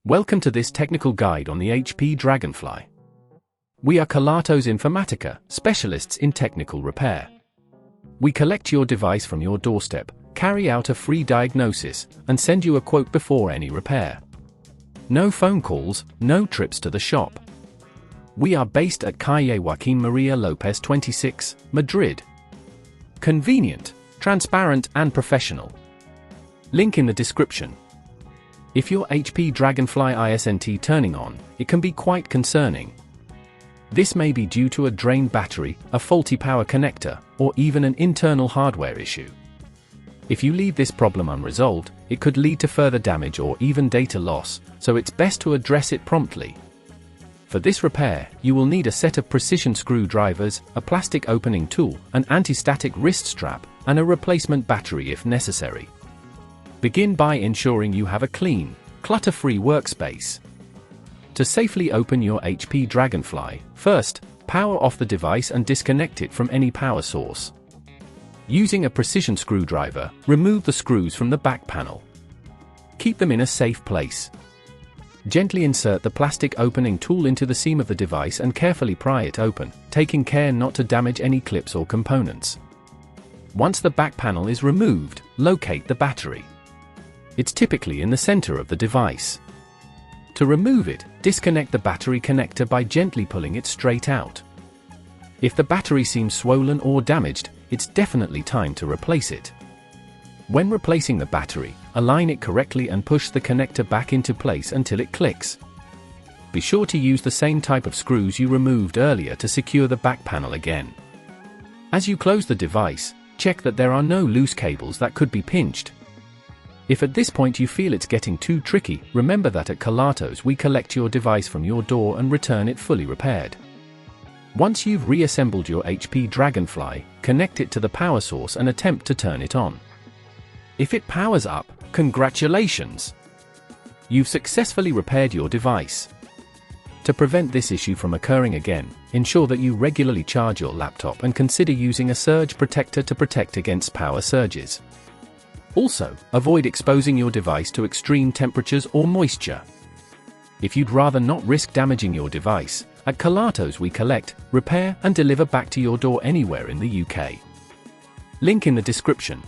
Welcome to this technical guide on the HP Dragonfly. We are Kelatos Informatica, specialists in technical repair. We collect your device from your doorstep, carry out a free diagnosis, and send you a quote before any repair. No phone calls, no trips to the shop. We are based at Calle Joaquín María López 26, Madrid. Convenient, transparent and professional. Link in the description. If your HP Dragonfly isn't turning on, it can be quite concerning. This may be due to a drained battery, a faulty power connector, or even an internal hardware issue. If you leave this problem unresolved, it could lead to further damage or even data loss, so it's best to address it promptly. For this repair, you will need a set of precision screwdrivers, a plastic opening tool, an anti-static wrist strap, and a replacement battery if necessary. Begin by ensuring you have a clean, clutter-free workspace. To safely open your HP Dragonfly, first, power off the device and disconnect it from any power source. Using a precision screwdriver, remove the screws from the back panel. Keep them in a safe place. Gently insert the plastic opening tool into the seam of the device and carefully pry it open, taking care not to damage any clips or components. Once the back panel is removed, locate the battery. It's typically in the center of the device. To remove it, disconnect the battery connector by gently pulling it straight out. If the battery seems swollen or damaged, it's definitely time to replace it. When replacing the battery, align it correctly and push the connector back into place until it clicks. Be sure to use the same type of screws you removed earlier to secure the back panel again. As you close the device, check that there are no loose cables that could be pinched. If at this point you feel it's getting too tricky, remember that at Kelatos we collect your device from your door and return it fully repaired. Once you've reassembled your HP Dragonfly, connect it to the power source and attempt to turn it on. If it powers up, congratulations! You've successfully repaired your device. To prevent this issue from occurring again, ensure that you regularly charge your laptop and consider using a surge protector to protect against power surges. Also, avoid exposing your device to extreme temperatures or moisture. If you'd rather not risk damaging your device, at Kelatos we collect, repair and deliver back to your door anywhere in the UK. Link in the description.